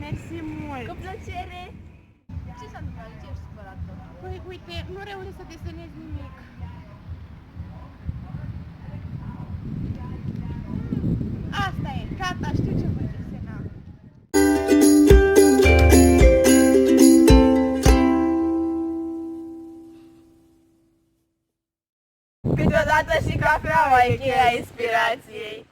Mersi mult. Cu plăcere. Ce s-a întâmplat? Ce ești supărată? Păi, uite, nu reușesc să desenez nimic. Asta e, gata, știu ce voi desena. Câteodată și cafeaua e cheia inspirației.